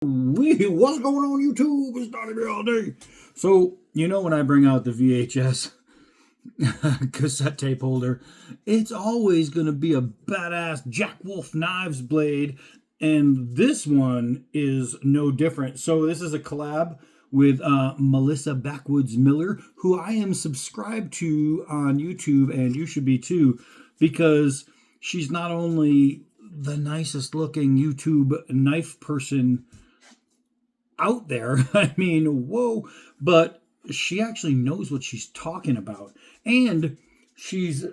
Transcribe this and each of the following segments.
What's going on YouTube? It's Donnie here all day. So, when I bring out the VHS cassette tape holder, it's always going to be a badass Wolf Knives blade. And this one is no different. So this is a collab with Melissa Backwoods Miller, who I am subscribed to on YouTube, and you should be too, because she's not only the nicest looking YouTube knife person out there. I mean, whoa, but she actually knows what she's talking about. And she's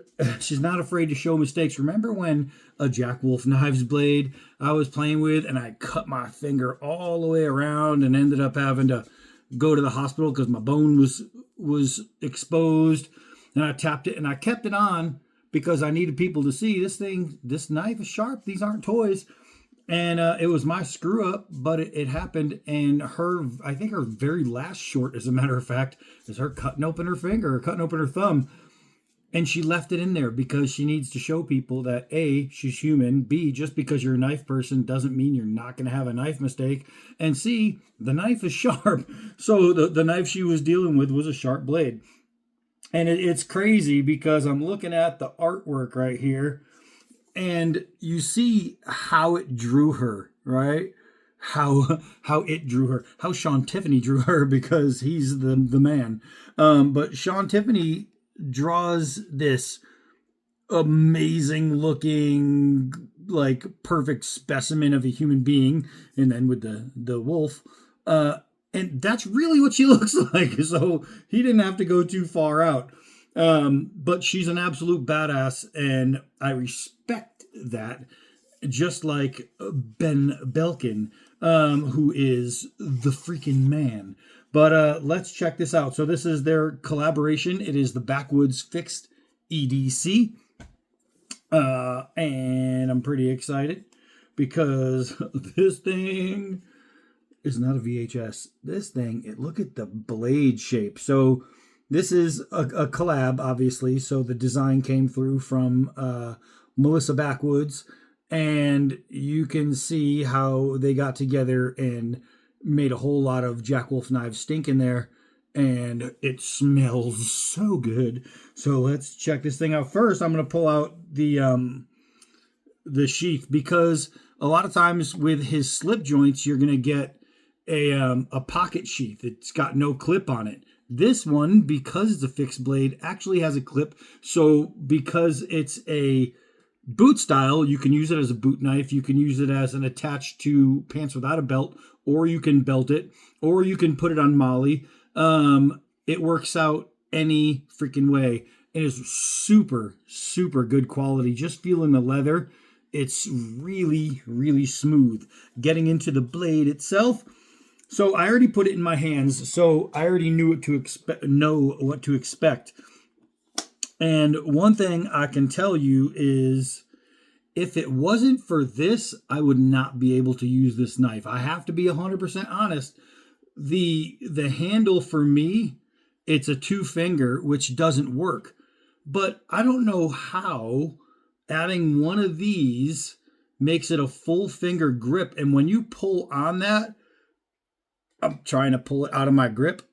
not afraid to show mistakes. Remember when a Wolf Knives blade I was playing with and I cut my finger all the way around and ended up having to go to the hospital because my bone was exposed, and I tapped it and I kept it on because I needed people to see this knife is sharp. These aren't toys. And it was my screw up, but it happened. And I think her very last short, as a matter of fact, is her cutting open her finger or cutting open her thumb. And she left it in there because she needs to show people that A, she's human. B, just because you're a knife person doesn't mean you're not going to have a knife mistake. And C, the knife is sharp. So the knife she was dealing with was a sharp blade. And it's crazy because I'm looking at the artwork right here. And you see how it drew her, right? How it drew her, how Sean Tiffany drew her, because he's the man. But Sean Tiffany draws this amazing looking, like perfect specimen of a human being, and then with the wolf. And that's really what she looks like. So he didn't have to go too far out. But she's an absolute badass, and I respect that, just like Ben Belkin, who is the freaking man. But let's check this out. So this is their collaboration. It is the Backwoods FIXedc. And I'm pretty excited because this thing is not a VHS. This thing, look at the blade shape. So this is a collab, obviously. So the design came through from Melissa Backwoods, and you can see how they got together and made a whole lot of Wolf Knives stink in there, and it smells so good. So let's check this thing out. First, I'm going to pull out the sheath, because a lot of times with his slip joints, you're going to get a pocket sheath. It's got no clip on it. This one, because it's a fixed blade, actually has a clip. So because it's a boot style, you can use it as a boot knife. You can use it as an attached to pants without a belt, or you can belt it, or you can put it on Molly. It works out any freaking way. It is super, super good quality. Just feeling the leather, it's really, really smooth. Getting into the blade itself, so I already put it in my hands, so I already know what to expect. And one thing I can tell you is, if it wasn't for this, I would not be able to use this knife. I have to be 100% honest. The handle for me, it's a 2-finger, which doesn't work. But I don't know how adding one of these makes it a full finger grip. And when you pull on that, I'm trying to pull it out of my grip.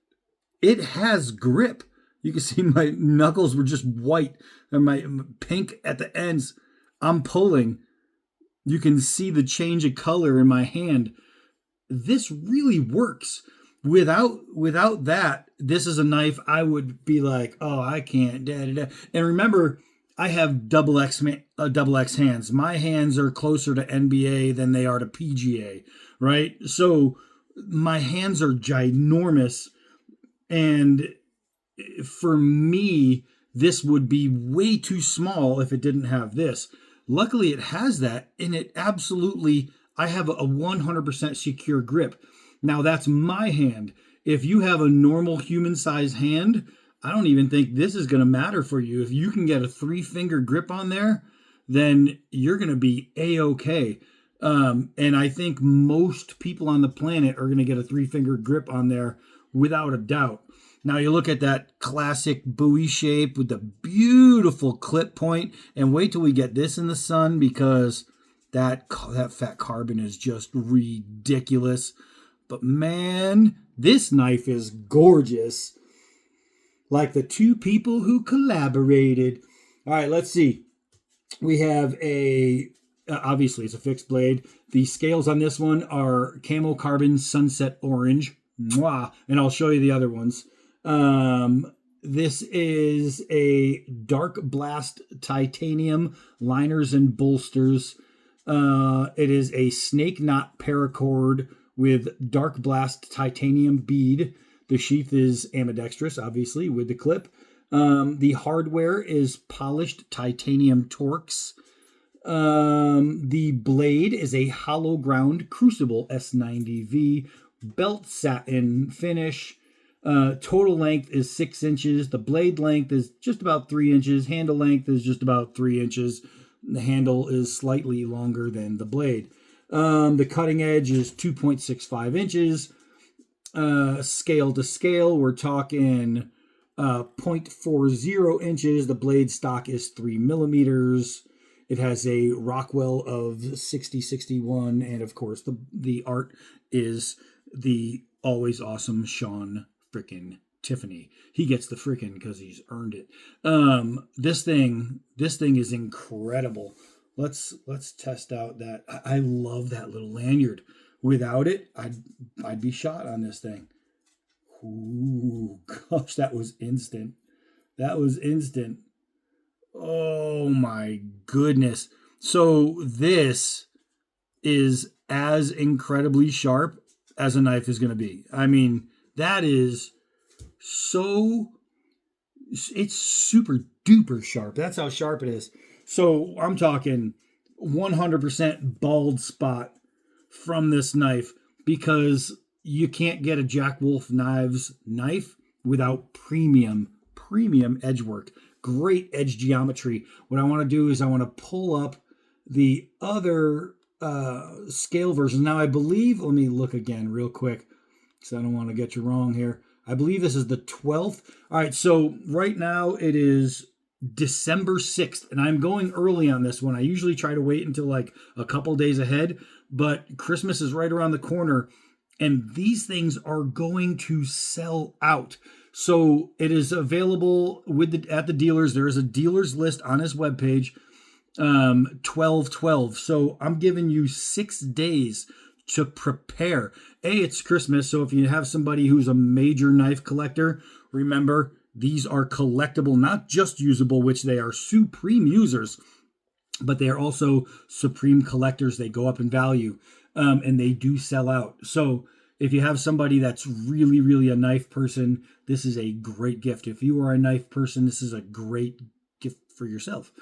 It has grip. You can see my knuckles were just white and my pink at the ends. I'm pulling. You can see the change of color in my hand. This really works. Without that, this is a knife I would be like, oh, I can't. Da, da, da. And remember, I have double X hands. My hands are closer to NBA than they are to PGA, right? So my hands are ginormous, and for me, this would be way too small if it didn't have this. Luckily, it has that, and it absolutely, I have a 100% secure grip. Now, that's my hand. If you have a normal human-sized hand, I don't even think this is going to matter for you. If you can get a 3-finger grip on there, then you're going to be A-okay. And I think most people on the planet are going to get a 3-finger grip on there without a doubt. Now you look at that classic buoy shape with the beautiful clip point, and wait till we get this in the sun, because That fat carbon is just ridiculous. But man, this knife is gorgeous. Like the two people who collaborated. All right, let's see. We have obviously it's a fixed blade. The scales on this one are Camo Carbon Sunset Orange. Mwah. And I'll show you the other ones. This is a Dark Blast Titanium liners and bolsters. It is a snake knot paracord with Dark Blast Titanium bead. The sheath is ambidextrous, obviously, with the clip. The hardware is polished titanium Torx. The blade is a hollow ground Crucible S90V belt satin finish. Total length is 6 inches. The blade length is just about 3 inches. Handle length is just about 3 inches. The handle is slightly longer than the blade. The cutting edge is 2.65 inches. Scale to scale, we're talking 0.40 inches. The blade stock is 3 millimeters. It has a Rockwell of 6061, and of course the art is the always awesome Sean frickin' Tiffany. He gets the frickin' because he's earned it. This thing is incredible. Let's test out that. I love that little lanyard. Without it, I'd be shot on this thing. Ooh, gosh, that was instant. That was instant. Oh my goodness. So this is as incredibly sharp as a knife is going to be. I mean, that is it's super duper sharp. That's how sharp it is. So I'm talking 100% bald spot from this knife, because you can't get a Jack Wolf Knives knife without premium edge work. Great edge geometry. What I want to do is I want to pull up the other scale versions. Now I believe, let me look again real quick because I don't want to get you wrong here. I believe this is the 12th. All right, so right now it is December 6th, and I'm going early on this one. I usually try to wait until like a couple days ahead, but Christmas is right around the corner, and these things are going to sell out. So it is available at the dealers. There is a dealer's list on his webpage, 12/12. So I'm giving you 6 days to prepare. It's Christmas, so if you have somebody who's a major knife collector, remember, these are collectible, not just usable, which they are supreme users, but they are also supreme collectors. They go up in value, and they do sell out. So if you have somebody that's really, really a knife person, this is a great gift. If you are a knife person, this is a great gift for yourself.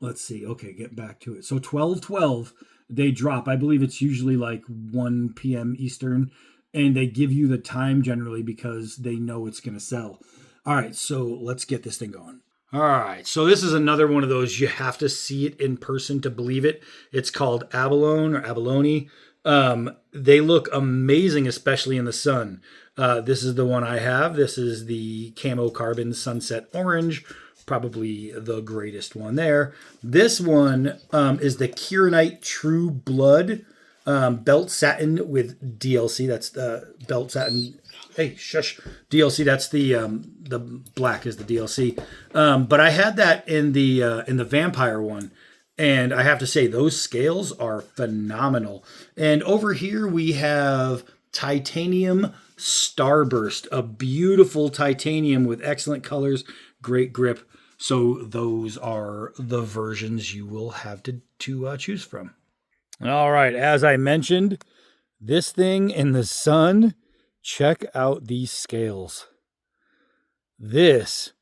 Let's see. Okay, get back to it. So 12/12, they drop. I believe it's usually like 1 p.m. Eastern, and they give you the time generally because they know it's going to sell. All right, so let's get this thing going. All right, so this is another one of those, you have to see it in person to believe it. It's called Abalone or Abalone. They look amazing, especially in the sun. This is the one I have. This is the Camo Carbon Sunset Orange, probably the greatest one there. This one is the Kieranite True Blood belt satin with DLC. That's the belt satin. Hey, shush. DLC. That's the black is the DLC. But I had that in the Vampire one. And I have to say, those scales are phenomenal. And over here we have Titanium Starburst, a beautiful titanium with excellent colors, great grip. So those are the versions you will have to choose from. All right, as I mentioned, this thing in the sun, check out these scales. That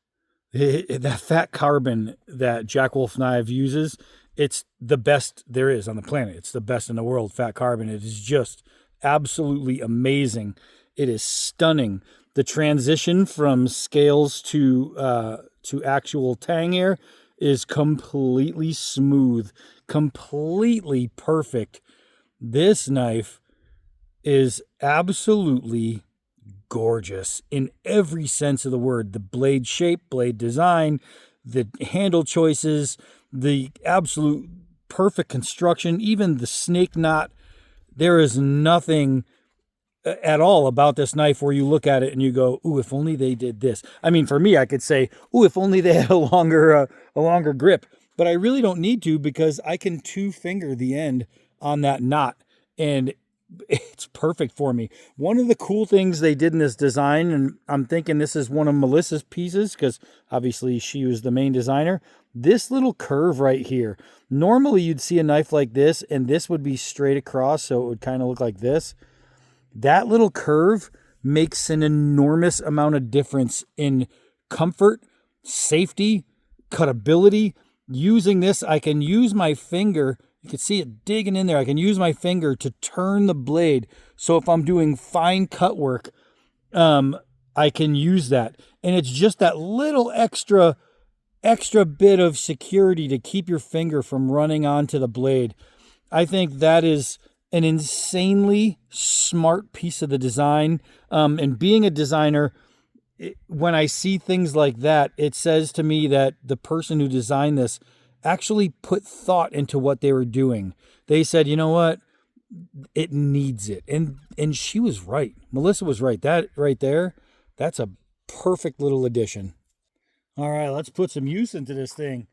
fat carbon that Jack Wolf Knives uses, it's the best there is on the planet. It's the best in the world, fat carbon. It is just absolutely amazing. It is stunning. The transition from scales to actual tang here is completely smooth, completely perfect. This knife is absolutely gorgeous in every sense of the word. The blade shape, blade design, the handle choices, the absolute perfect construction, even the snake knot. There is nothing at all about this knife where you look at it and you go, ooh, if only they did this. I mean, for me, I could say, ooh, if only they had a longer grip. But I really don't need to, because I can 2-finger the end on that knot, and it's perfect for me. One of the cool things they did in this design, and I'm thinking this is one of Melissa's pieces, because obviously she was the main designer, this little curve right here. Normally you'd see a knife like this, and this would be straight across, so it would kind of look like this. That little curve makes an enormous amount of difference in comfort, safety, cutability. Using this, I can use my finger. You can see it digging in there. I can use my finger to turn the blade. So if I'm doing fine cut work, I can use that. And it's just that little extra bit of security to keep your finger from running onto the blade. I think that is an insanely smart piece of the design. And being a designer, when I see things like that, it says to me that the person who designed this actually put thought into what they were doing. They said, you know what? It needs it. And she was right. Melissa was right. That right there, that's a perfect little addition. All right, let's put some use into this thing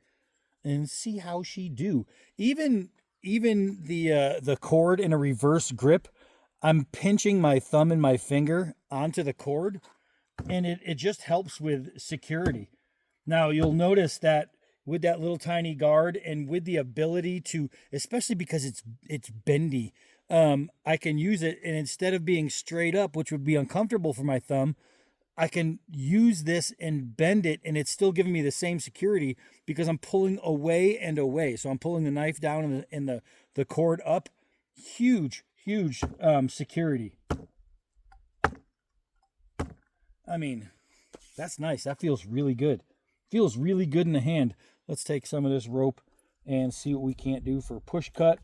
and see how she do. Even the cord in a reverse grip, I'm pinching my thumb and my finger onto the cord, and it just helps with security. Now, you'll notice that with that little tiny guard and with the ability to, especially because it's bendy, I can use it, and instead of being straight up, which would be uncomfortable for my thumb, I can use this and bend it, and it's still giving me the same security because I'm pulling away and away. So I'm pulling the knife down and the cord up. Huge security. I mean, that's nice. That feels really good. Feels really good in the hand. Let's take some of this rope and see what we can't do for push cut.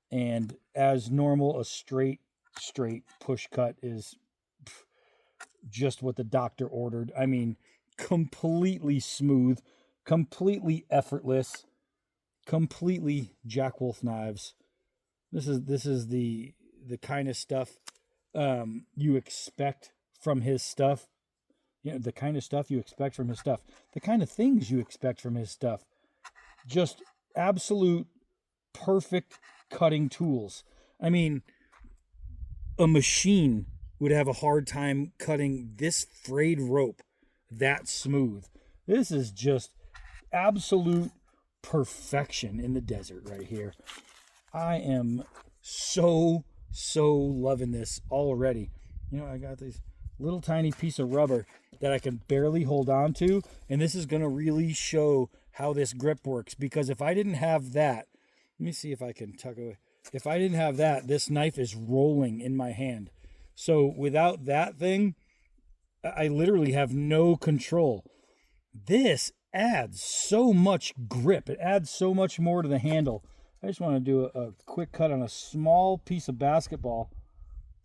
And as normal, a straight push cut is just what the doctor ordered. I mean, completely smooth, completely effortless, completely Jack Wolf Knives. This is the kind of stuff you expect from his stuff. You know, the kind of stuff you expect from his stuff. The kind of things you expect from his stuff. Just absolute perfect cutting tools. I mean, a machine would have a hard time cutting this frayed rope that smooth. This is just absolute perfection in the desert right here. I am so loving this already. You know, I got this little tiny piece of rubber that I can barely hold on to, and this is going to really show how this grip works, because if I didn't have that, let me see if I can tuck away. If I didn't have that, this knife is rolling in my hand. So without that thing, I literally have no control. This adds so much grip. It adds so much more to the handle. I just want to do a quick cut on a small piece of basketball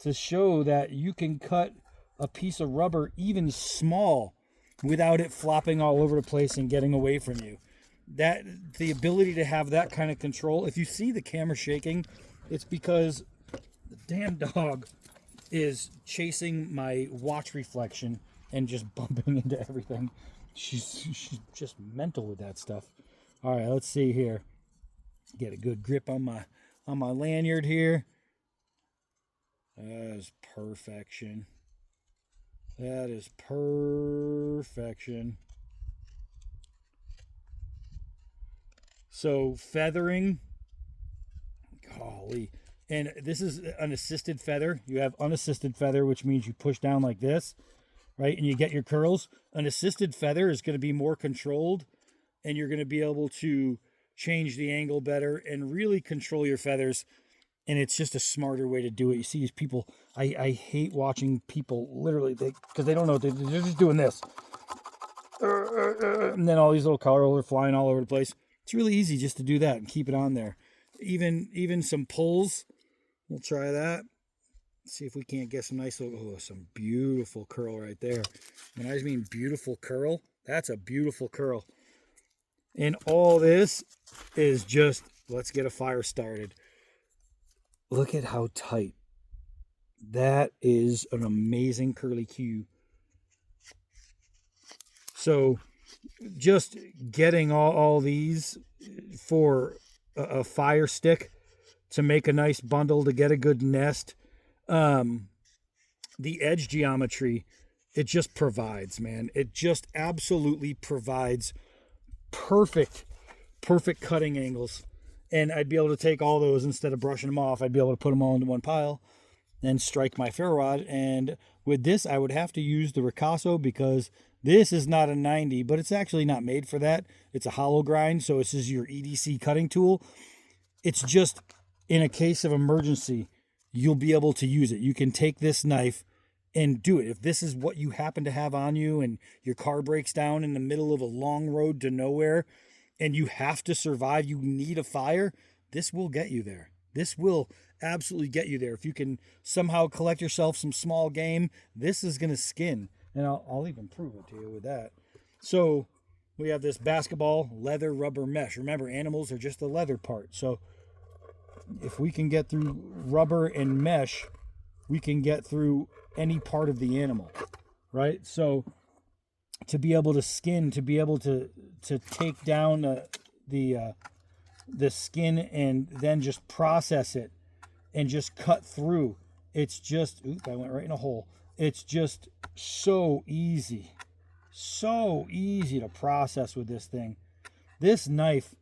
to show that you can cut a piece of rubber even small without it flopping all over the place and getting away from you. That the ability to have that kind of control. If you see the camera shaking, it's because the damn dog is chasing my watch reflection and just bumping into everything. She's just mental with that stuff. All right, let's see here. Get a good grip on my lanyard here. That is perfection. That is perfection. So feathering, golly. And this is an assisted feather. You have unassisted feather, which means you push down like this, right? And you get your curls. An assisted feather is going to be more controlled, and you're going to be able to change the angle better and really control your feathers. And it's just a smarter way to do it. You see these people, I hate watching people literally, because they don't know, they're just doing this. And then all these little colors are flying all over the place. It's really easy just to do that and keep it on there. Even some pulls. We'll try that. See if we can't get some nice little, some beautiful curl right there. When I mean beautiful curl, that's a beautiful curl. And all this is just, let's get a fire started. Look at how tight. That is an amazing curly Q. So just getting all these for a fire stick to make a nice bundle, to get a good nest. The edge geometry, it just provides, man. It just absolutely provides perfect cutting angles. And I'd be able to take all those, instead of brushing them off, I'd be able to put them all into one pile and strike my ferro rod. And with this, I would have to use the Ricasso, because this is not a 90, but it's actually not made for that. It's a hollow grind, so this is your EDC cutting tool. It's just, in a case of emergency, you'll be able to use it. You can take this knife and do it. If this is what you happen to have on you and your car breaks down in the middle of a long road to nowhere and you have to survive, you need a fire, this will get you there. This will absolutely get you there. If you can somehow collect yourself some small game, this is going to skin. And I'll even prove it to you with that. So we have this basketball leather rubber mesh. Remember, animals are just the leather part. So if we can get through rubber and mesh, we can get through any part of the animal, right? So to be able to skin, to be able to take down the skin and then just process it and just cut through, it's just, I went right in a hole. It's just so easy to process with this thing. This knife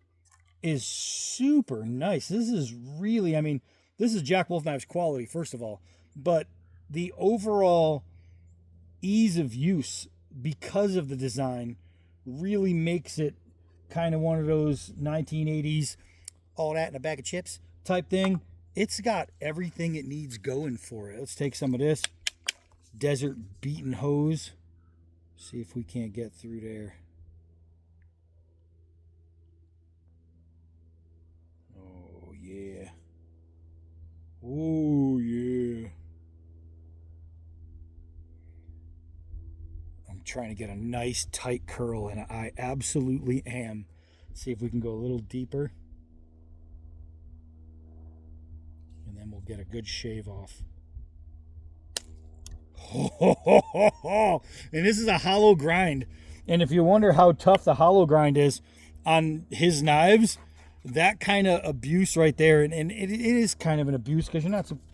is super nice. This is really, I mean, this is Jack Wolf Knives quality, first of all, but the overall ease of use, because of the design, really makes it kind of one of those 1980s, all that in a bag of chips type thing. It's got everything it needs going for it. Let's take some of this desert beaten hose. See if we can't get through there. Oh, yeah. Oh, yeah. I'm trying to get a nice tight curl, and I absolutely am. See if we can go a little deeper. And then we'll get a good shave off. And this is a hollow grind. And if you wonder how tough the hollow grind is on his knives, that kind of abuse right there, and it is kind of an abuse, because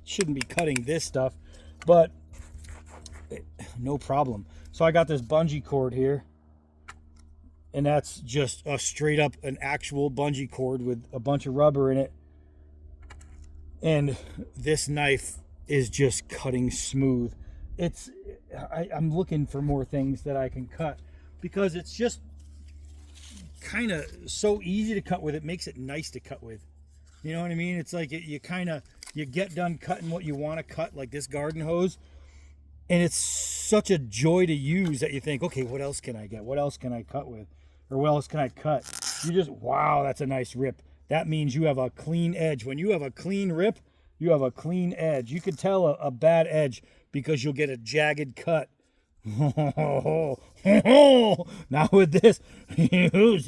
shouldn't be cutting this stuff, but no problem. So I got this bungee cord here, and that's just a straight up an actual bungee cord with a bunch of rubber in it. And this knife is just cutting smooth. I'm looking for more things that I can cut, because it's just kind of so easy to cut with. It makes it nice to cut with. You know what I mean? It's like you get done cutting what you want to cut, like this garden hose, and it's such a joy to use that you think, okay, what else can I get? What else can I cut with? Or what else can I cut? You just, wow, that's a nice rip. That means you have a clean edge. When you have a clean rip, you have a clean edge. You can tell a bad edge because you'll get a jagged cut. Now with this, this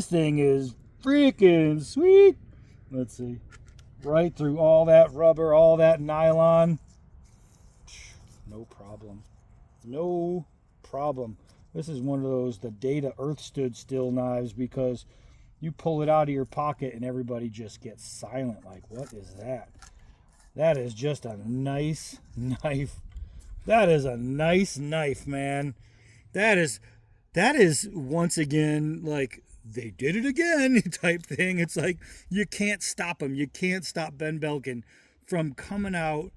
thing is freaking sweet. Let's see. Right through all that rubber, all that nylon. No problem. No problem. This is one of those, the Data Earth Stood Still knives, because you pull it out of your pocket and everybody just gets silent. Like, what is that? That is just a nice knife. That is a nice knife, man. That is once again, like, they did it again type thing. It's like, you can't stop him. You can't stop Ben Belkin from coming out,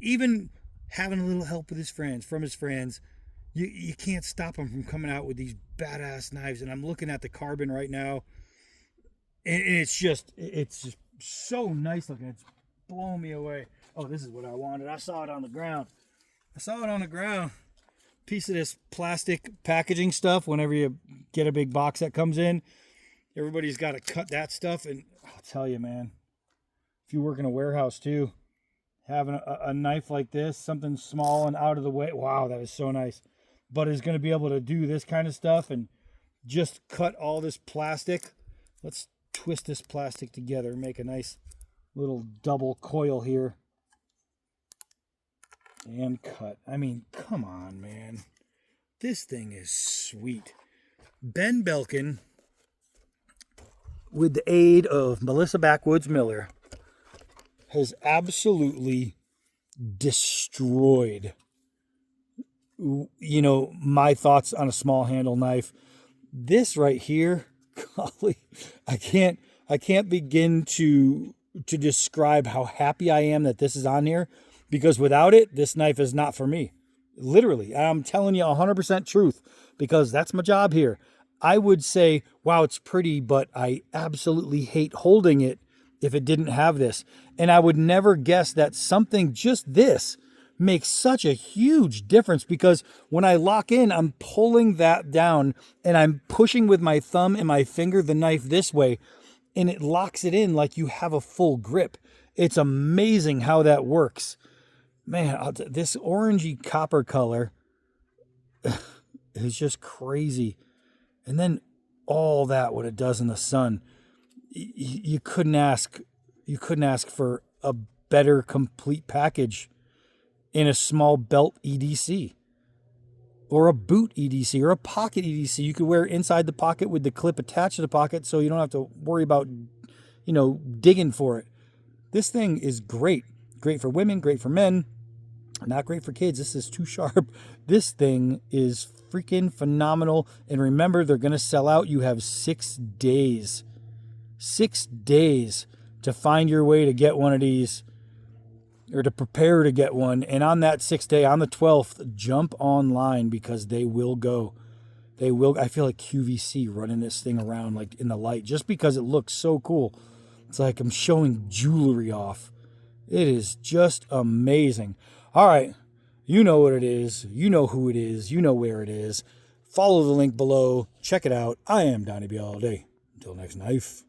even having a little help with his friends, from his friends. You can't stop him from coming out with these badass knives. And I'm looking at the carbon right now, and it's just so nice looking. It's blowing me away. Oh, this is what I wanted. I saw it on the ground. Piece of this plastic packaging stuff. Whenever you get a big box that comes in, everybody's got to cut that stuff. And I'll tell you, man, if you work in a warehouse too, having a knife like this, something small and out of the way, wow, that is so nice. But is going to be able to do this kind of stuff and just cut all this plastic. Let's twist this plastic together, make a nice little double coil here. And cut. I mean, come on, man. This thing is sweet. Ben Belkin, with the aid of Melissa Backwoods Miller, has absolutely destroyed, you know, my thoughts on a small handle knife. This right here, golly, I can't begin to describe how happy I am that this is on here, because without it, this knife is not for me. Literally, I'm telling you 100% truth, because that's my job here. I would say, wow, it's pretty, but I absolutely hate holding it if it didn't have this. And I would never guess that something just this makes such a huge difference, because when I lock in, I'm pulling that down and I'm pushing with my thumb and my finger the knife this way, and it locks it in like you have a full grip. It's amazing how that works. Man, this orangey copper color is just crazy. And then all that, what it does in the sun, you couldn't ask for a better complete package in a small belt EDC, or a boot EDC, or a pocket EDC. You could wear it inside the pocket with the clip attached to the pocket, so you don't have to worry about, you know, digging for it. This thing is great. Great for women, great for men. Not great for kids. This is too sharp. This thing is freaking phenomenal. And remember, they're going to sell out. You have 6 days. 6 days to find your way to get one of these, or to prepare to get one. And on that 6th day, on the 12th, jump online, because they will go. They will. I feel like QVC running this thing around like in the light, just because it looks so cool. It's like I'm showing jewelry off. It is just amazing. All right, you know what it is. You know who it is. You know where it is. Follow the link below. Check it out. I am Donnie B all day. Until next knife.